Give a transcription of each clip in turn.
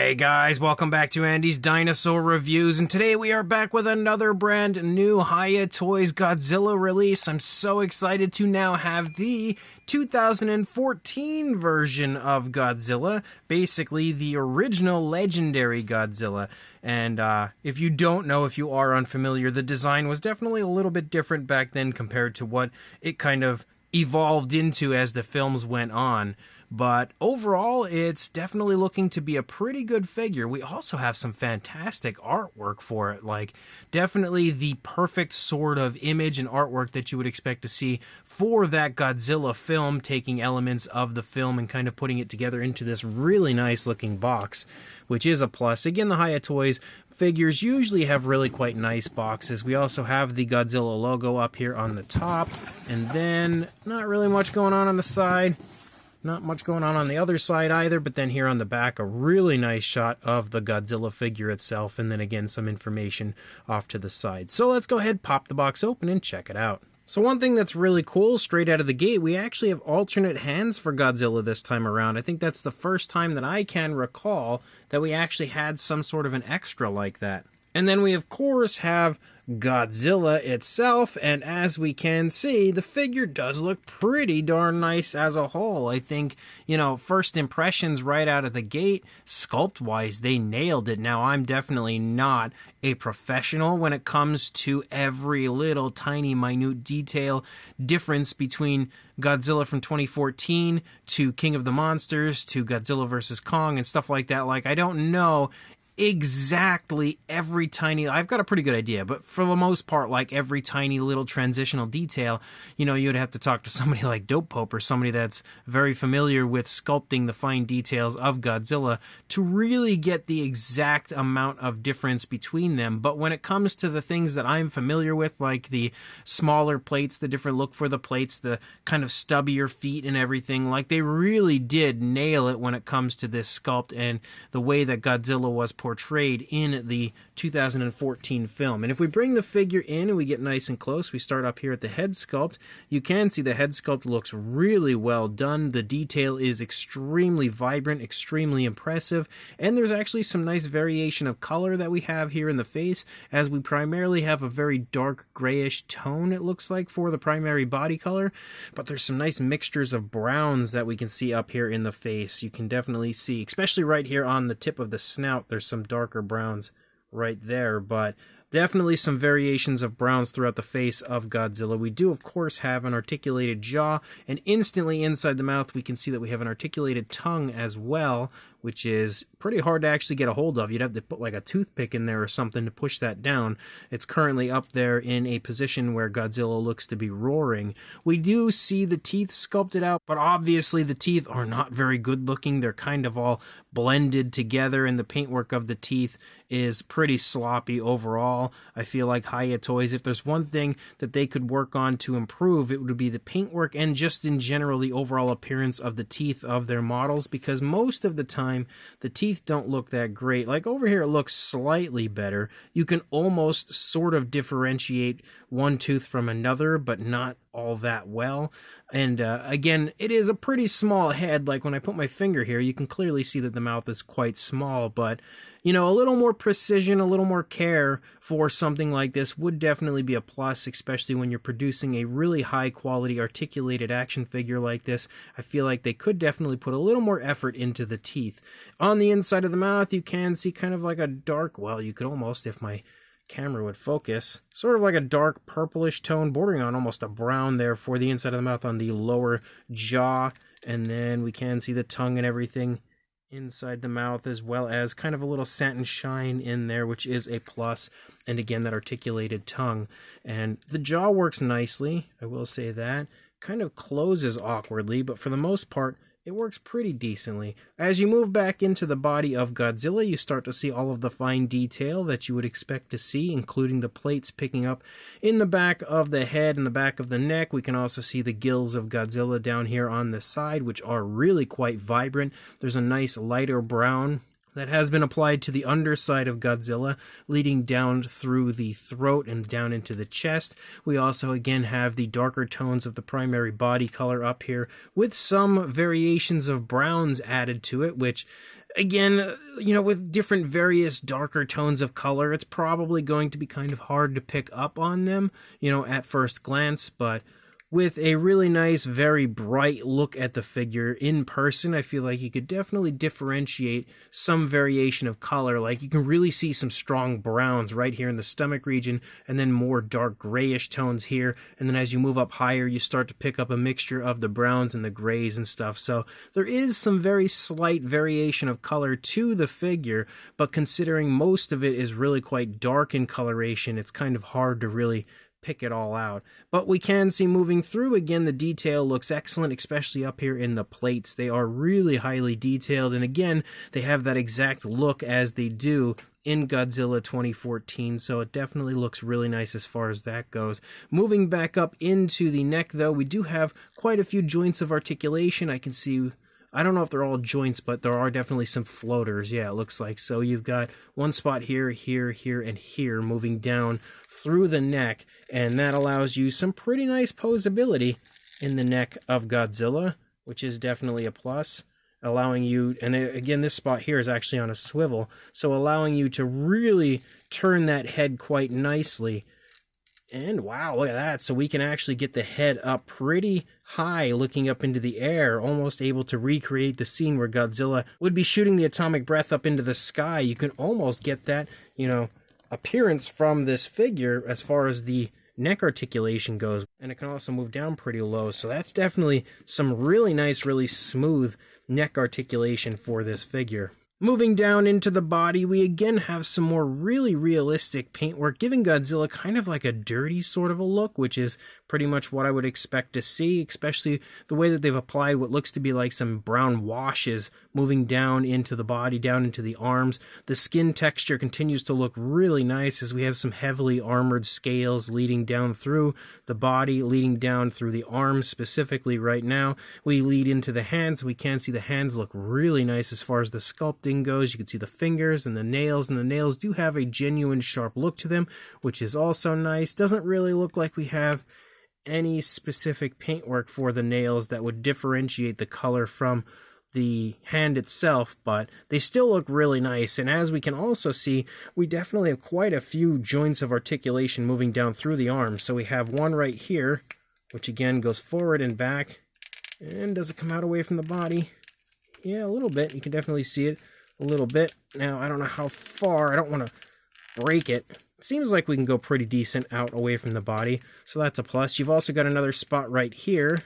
Hey guys, welcome back to Andy's Dinosaur Reviews, and today we are back with another brand new Hiya Toys Godzilla release. I'm so excited to now have the 2014 version of Godzilla, basically the original legendary Godzilla. And if you don't know, if you are unfamiliar, the design was definitely a little bit different back then compared to what it kind of evolved into as the films went on. But overall, it's definitely looking to be a pretty good figure. We also have some fantastic artwork for it. Like, definitely the perfect sort of image and artwork that you would expect to see for that Godzilla film, taking elements of the film and kind of putting it together into this really nice looking box, which is a plus. Again, the Hiya Toys figures usually have really quite nice boxes. We also have the Godzilla logo up here on the top, and then not really much going on the side. Not much going on the other side either, but then here on the back, a really nice shot of the Godzilla figure itself, and then again, some information off to the side. So let's go ahead, pop the box open, and check it out. So one thing that's really cool, straight out of the gate, we actually have alternate hands for Godzilla this time around. I think that's the first time that I can recall that we actually had some sort of an extra like that. And then we, of course, have Godzilla itself, and as we can see, the figure does look pretty darn nice as a whole. I think, first impressions right out of the gate, sculpt-wise, they nailed it. Now, I'm definitely not a professional when it comes to every little tiny minute detail difference between Godzilla from 2014 to King of the Monsters to Godzilla vs. Kong and stuff like that. Like, I don't know exactly every tiny, I've got a pretty good idea, but for the most part, like every tiny little transitional detail, you'd have to talk to somebody like Dope Pope or somebody that's very familiar with sculpting the fine details of Godzilla to really get the exact amount of difference between them. But when it comes to the things that I'm familiar with, like the smaller plates, the different look for the plates, the kind of stubbier feet and everything, like they really did nail it when it comes to this sculpt and the way that Godzilla was portrayed in the 2014 film. And if we bring the figure in and we get nice and close, we start up here at the head sculpt. You can see the head sculpt looks really well done. The detail is extremely vibrant, extremely impressive, and there's actually some nice variation of color that we have here in the face, as we primarily have a very dark grayish tone, it looks like, for the primary body color, but there's some nice mixtures of browns that we can see up here in the face. You can definitely see, especially right here on the tip of the snout, there's some darker browns right there, but definitely some variations of browns throughout the face of Godzilla. We do, of course, have an articulated jaw, and instantly inside the mouth we can see that we have an articulated tongue as well, which is pretty hard to actually get a hold of. You'd have to put like a toothpick in there or something to push that down. It's currently up there in a position where Godzilla looks to be roaring. We do see the teeth sculpted out, but obviously the teeth are not very good looking. They're kind of all blended together, and the paintwork of the teeth is pretty sloppy overall. I feel like Hiya Toys, if there's one thing that they could work on to improve, it would be the paintwork and just in general the overall appearance of the teeth of their models, because most of the time the teeth don't look that great. Like over here it looks slightly better. You can almost sort of differentiate one tooth from another, but not all that well. And again, it is a pretty small head. Like when I put my finger here, you can clearly see that the mouth is quite small, but a little more precision, a little more care for something like this would definitely be a plus, especially when you're producing a really high quality articulated action figure like this. I feel like they could definitely put a little more effort into the teeth. On the inside of the mouth, you can see kind of like a dark, well, you could almost, if my camera would focus, sort of like a dark purplish tone bordering on almost a brown there for the inside of the mouth on the lower jaw. And then we can see the tongue and everything inside the mouth, as well as kind of a little satin shine in there, which is a plus. And again, that articulated tongue. And the jaw works nicely, I will say that. Kind of closes awkwardly, but for the most part, it works pretty decently. As you move back into the body of Godzilla, you start to see all of the fine detail that you would expect to see, including the plates picking up in the back of the head and the back of the neck. We can also see the gills of Godzilla down here on the side, which are really quite vibrant. There's a nice lighter brown that has been applied to the underside of Godzilla, leading down through the throat and down into the chest. We also again have the darker tones of the primary body color up here, with some variations of browns added to it, which Again, with different various darker tones of color, it's probably going to be kind of hard to pick up on them, at first glance, but with a really nice, very bright look at the figure in person, I feel like you could definitely differentiate some variation of color. Like, you can really see some strong browns right here in the stomach region, and then more dark grayish tones here. And then as you move up higher, you start to pick up a mixture of the browns and the grays and stuff. So there is some very slight variation of color to the figure, but considering most of it is really quite dark in coloration, it's kind of hard to really pick it all out. But we can see moving through, again, the detail looks excellent, especially up here in the plates. They are really highly detailed, and again, they have that exact look as they do in Godzilla 2014, so it definitely looks really nice as far as that goes. Moving back up into the neck, though, we do have quite a few joints of articulation. I don't know if they're all joints, but there are definitely some floaters. Yeah, it looks like. So you've got one spot here, here, here, and here moving down through the neck, and that allows you some pretty nice posability in the neck of Godzilla, which is definitely a plus, allowing you, and again, this spot here is actually on a swivel, so allowing you to really turn that head quite nicely. And wow, look at that. So we can actually get the head up pretty high, looking up into the air, almost able to recreate the scene where Godzilla would be shooting the atomic breath up into the sky. You can almost get that, appearance from this figure as far as the neck articulation goes. And it can also move down pretty low. So that's definitely some really nice, really smooth neck articulation for this figure. Moving down into the body, we again have some more really realistic paintwork, giving Godzilla kind of like a dirty sort of a look, which is pretty much what I would expect to see, especially the way that they've applied what looks to be like some brown washes moving down into the body, down into the arms. The skin texture continues to look really nice as we have some heavily armored scales leading down through the body, leading down through the arms specifically right now. We lead into the hands. We can see the hands look really nice as far as the sculpting goes. You can see the fingers and the nails do have a genuine sharp look to them, which is also nice. Doesn't really look like we have any specific paintwork for the nails that would differentiate the color from the hand itself, but they still look really nice. And as we can also see, we definitely have quite a few joints of articulation moving down through the arms. So we have one right here, which again goes forward and back. And does it come out away from the body? Yeah, a little bit. You can definitely see it a little bit. Now, I don't know how far. I don't want to break it. Seems like we can go pretty decent out away from the body, so that's a plus. You've also got another spot right here,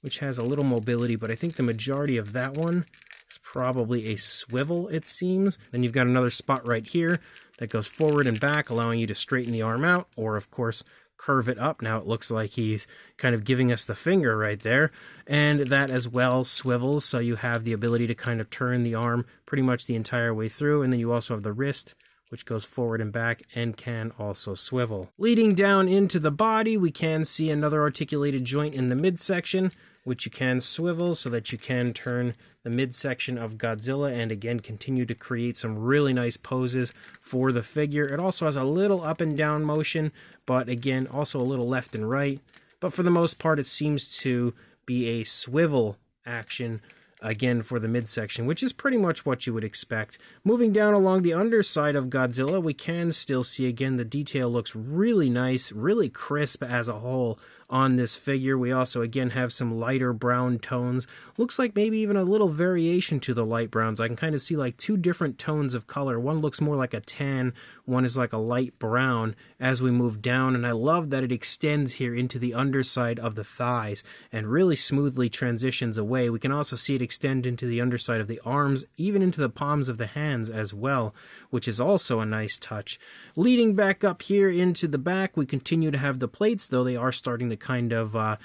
which has a little mobility, but I think the majority of that one is probably a swivel, it seems. Then you've got another spot right here that goes forward and back, allowing you to straighten the arm out, or of course, curve it up. Now it looks like he's kind of giving us the finger right there, and that as well swivels, so you have the ability to kind of turn the arm pretty much the entire way through, and then you also have the wrist, which goes forward and back and can also swivel. Leading down into the body, we can see another articulated joint in the midsection, which you can swivel so that you can turn the midsection of Godzilla and again continue to create some really nice poses for the figure. It also has a little up and down motion, but again, also a little left and right. But for the most part, it seems to be a swivel action again for the midsection, which is pretty much what you would expect. Moving down along the underside of Godzilla, we can still see again the detail looks really nice, really crisp as a whole on this figure. We also again have some lighter brown tones. Looks like maybe even a little variation to the light browns. I can kind of see like two different tones of color. One looks more like a tan, one is like a light brown as we move down, and I love that it extends here into the underside of the thighs and really smoothly transitions away. We can also see it extend into the underside of the arms, even into the palms of the hands as well, which is also a nice touch. Leading back up here into the back, we continue to have the plates, though they are starting to kind of,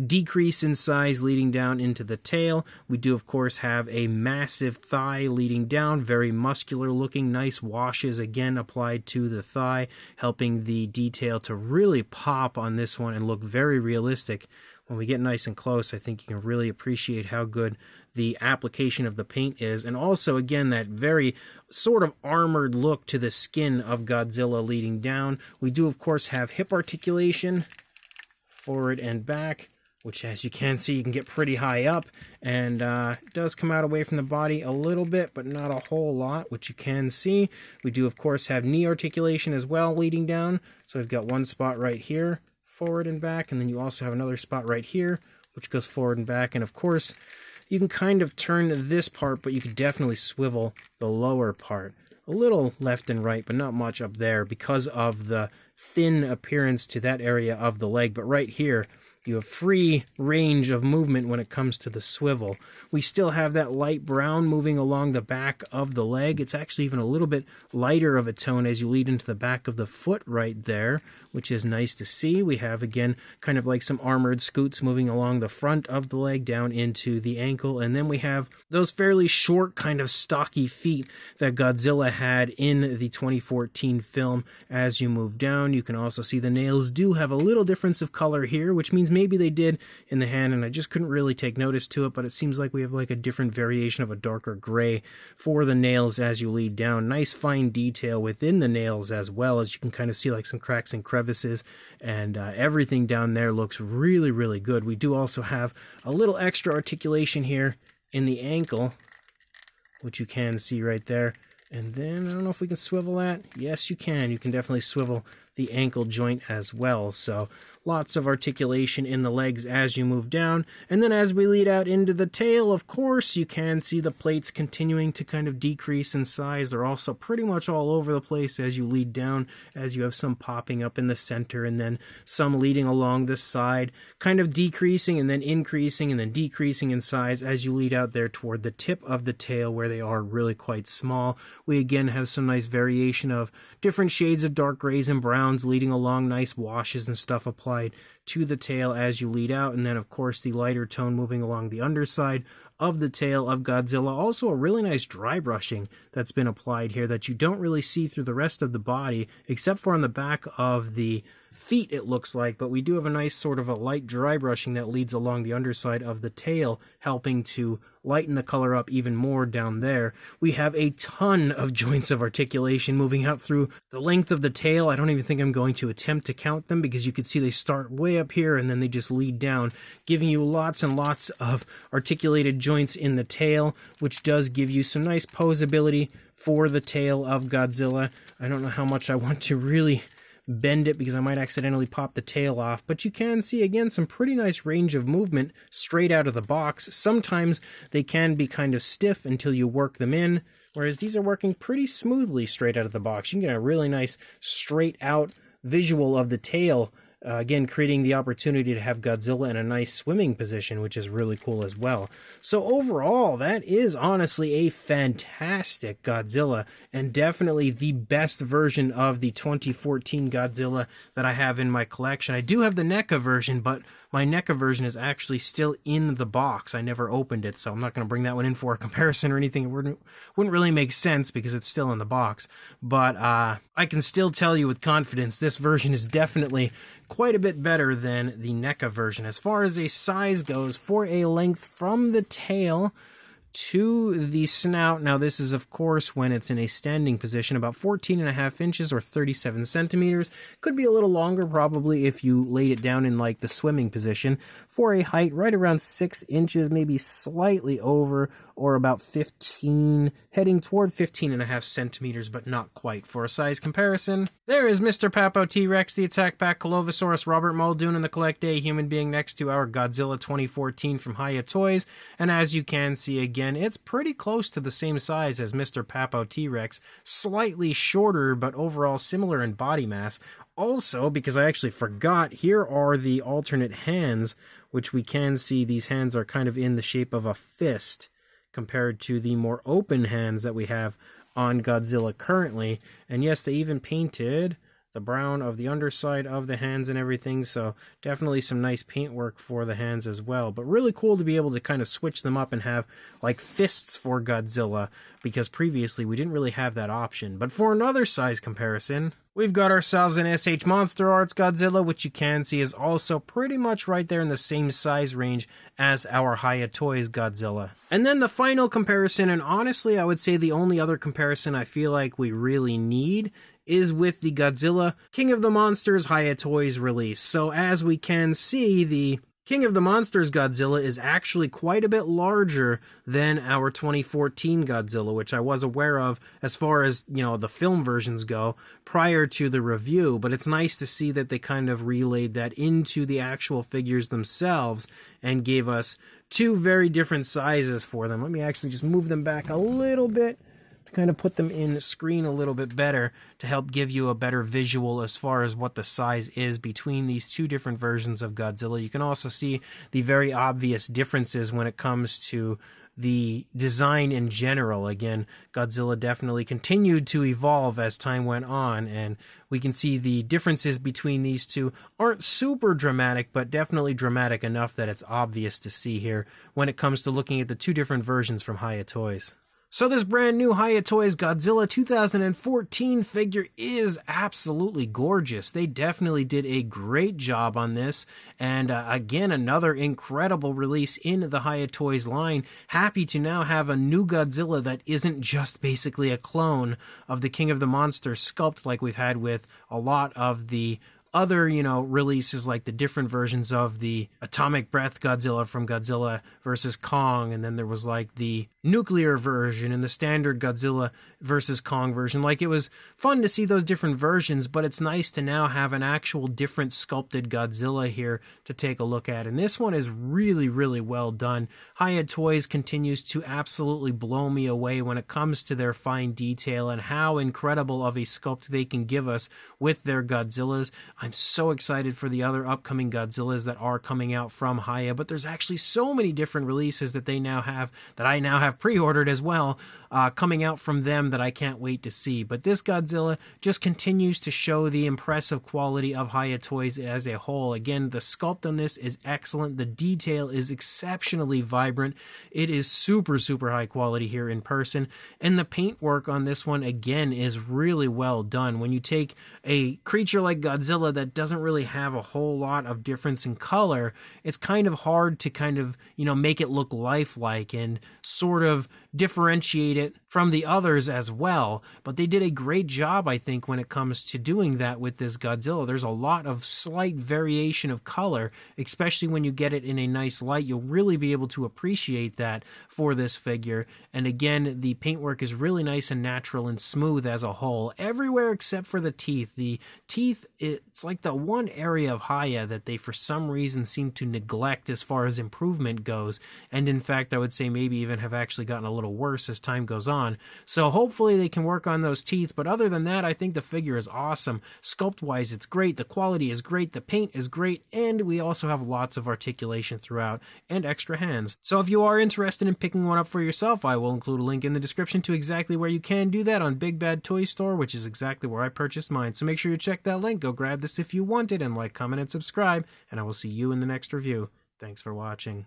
decrease in size leading down into the tail. We do, of course, have a massive thigh leading down, very muscular looking, nice washes again applied to the thigh, helping the detail to really pop on this one and look very realistic. When we get nice and close, I think you can really appreciate how good the application of the paint is. And also, again, that very sort of armored look to the skin of Godzilla leading down. We do, of course, have hip articulation, forward and back, which, as you can see, you can get pretty high up, and it does come out away from the body a little bit, but not a whole lot, which you can see. We do, of course, have knee articulation as well leading down, so we've got one spot right here, forward and back, and then you also have another spot right here, which goes forward and back, and of course, you can kind of turn this part, but you can definitely swivel the lower part. A little left and right, but not much up there because of the thin appearance to that area of the leg, but right here, you have free range of movement when it comes to the swivel. We still have that light brown moving along the back of the leg. It's actually even a little bit lighter of a tone as you lead into the back of the foot right there, which is nice to see. We have, again, kind of like some armored scoots moving along the front of the leg down into the ankle. And then we have those fairly short, kind of stocky feet that Godzilla had in the 2014 film. As you move down, you can also see the nails do have a little difference of color here, which means maybe they did in the hand, and I just couldn't really take notice to it, but it seems like we have like a different variation of a darker gray for the nails as you lead down. Nice fine detail within the nails as well, as you can kind of see like some cracks and crevices, and everything down there looks really, really good. We do also have a little extra articulation here in the ankle, which you can see right there. And then, I don't know if we can swivel that. Yes, you can. You can definitely swivel the ankle joint as well. So lots of articulation in the legs as you move down. And then as we lead out into the tail, of course, you can see the plates continuing to kind of decrease in size. They're also pretty much all over the place as you lead down, as you have some popping up in the center and then some leading along the side, kind of decreasing and then increasing and then decreasing in size as you lead out there toward the tip of the tail where they are really quite small. We again have some nice variation of different shades of dark grays and browns leading along, nice washes and stuff applied to the tail as you lead out, and then of course the lighter tone moving along the underside of the tail of Godzilla. Also a really nice dry brushing that's been applied here that you don't really see through the rest of the body, except for on the back of the feet it looks like, but we do have a nice sort of a light dry brushing that leads along the underside of the tail, helping to lighten the color up even more down there. We have a ton of joints of articulation moving out through the length of the tail. I don't even think I'm going to attempt to count them because you can see they start way up here and then they just lead down, giving you lots and lots of articulated joints in the tail, which does give you some nice posability for the tail of Godzilla. I don't know how much I want to really bend it because I might accidentally pop the tail off, but you can see again some pretty nice range of movement straight out of the box. Sometimes they can be kind of stiff until you work them in, whereas these are working pretty smoothly straight out of the box. You can get a really nice straight out visual of the tail, again creating the opportunity to have Godzilla in a nice swimming position, which is really cool as well. So overall, that is honestly a fantastic Godzilla, and definitely the best version of the 2014 Godzilla that I have in my collection. I do have the NECA version, but my NECA version is actually still in the box. I never opened it, so I'm not going to bring that one in for a comparison or anything. It wouldn't really make sense because it's still in the box. But I can still tell you with confidence this version is definitely quite a bit better than the NECA version. As far as a size goes, for a length from the tail to the snout, now this is of course when it's in a standing position, about 14.5 inches or 37 centimeters. Could be a little longer probably if you laid it down in like the swimming position. For a height right around 6 inches, maybe slightly over, or about 15, heading toward 15.5 centimeters, but not quite. For a size comparison, there is Mr. Papo T-Rex, the Attack Pack Colovosaurus, Robert Muldoon, and the Collect A human being next to our Godzilla 2014 from Hiya Toys. And as you can see again, it's pretty close to the same size as Mr. Papo T-Rex, slightly shorter, but overall similar in body mass. Also, because I actually forgot, here are the alternate hands, which we can see these hands are kind of in the shape of a fist compared to the more open hands that we have on Godzilla currently. And yes, they even painted the brown of the underside of the hands and everything, so definitely some nice paintwork for the hands as well. But really cool to be able to kind of switch them up and have like fists for Godzilla, because previously we didn't really have that option. But for another size comparison, we've got ourselves an SH Monster Arts Godzilla, which you can see is also pretty much right there in the same size range as our Hiya Toys Godzilla. And then the final comparison, and honestly I would say the only other comparison I feel like we really need, is with the Godzilla King of the Monsters Hiya Toys release. So as we can see, the King of the Monsters Godzilla is actually quite a bit larger than our 2014 Godzilla, which I was aware of as far as, the film versions go prior to the review, but it's nice to see that they kind of relayed that into the actual figures themselves and gave us two very different sizes for them. Let me actually just move them back a little bit to kind of put them in the screen a little bit better to help give you a better visual as far as what the size is between these two different versions of Godzilla. You can also see the very obvious differences when it comes to the design in general. Again, Godzilla definitely continued to evolve as time went on, and we can see the differences between these two aren't super dramatic, but definitely dramatic enough that it's obvious to see here when it comes to looking at the two different versions from Hiya Toys. So this brand new Hiya Toys Godzilla 2014 figure is absolutely gorgeous. They definitely did a great job on this. And again, another incredible release in the Hiya Toys line. Happy to now have a new Godzilla that isn't just basically a clone of the King of the Monsters sculpt like we've had with a lot of the other, releases, like the different versions of the Atomic Breath Godzilla from Godzilla vs. Kong, and then there was like the nuclear version and the standard Godzilla vs. Kong version. Like, it was fun to see those different versions, but it's nice to now have an actual different sculpted Godzilla here to take a look at. And this one is really, really well done. Hiya Toys continues to absolutely blow me away when it comes to their fine detail and how incredible of a sculpt they can give us with their Godzillas. I'm so excited for the other upcoming Godzillas that are coming out from Hiya, but there's actually so many different releases that they now have, that I now have pre-ordered as well, coming out from them that I can't wait to see. But this Godzilla just continues to show the impressive quality of Hiya Toys as a whole. Again, the sculpt on this is excellent. The detail is exceptionally vibrant. It is super, super high quality here in person. And the paint work on this one, again, is really well done. When you take a creature like Godzilla that doesn't really have a whole lot of difference in color, it's kind of hard to kind of, make it look lifelike and sort of differentiate it from the others as well. But they did a great job, I think, when it comes to doing that with this Godzilla. There's a lot of slight variation of color, especially when you get it in a nice light. You'll really be able to appreciate that for this figure. And again, the paintwork is really nice and natural and smooth as a whole, everywhere except for the teeth. The teeth, it's like the one area of Hiya that they for some reason seem to neglect as far as improvement goes. And in fact, I would say maybe even have actually gotten a little worse as time goes on. So hopefully they can work on those teeth. But other than that, I think the figure is awesome. Sculpt-wise, it's great. The quality is great. The paint is great. And we also have lots of articulation throughout and extra hands. So if you are interested in picking one up for yourself, I will include a link in the description to exactly where you can do that on Big Bad Toy Store, which is exactly where I purchased mine. So make sure you check that link. Go grab this if you want it, and like, comment, and subscribe. And I will see you in the next review. Thanks for watching.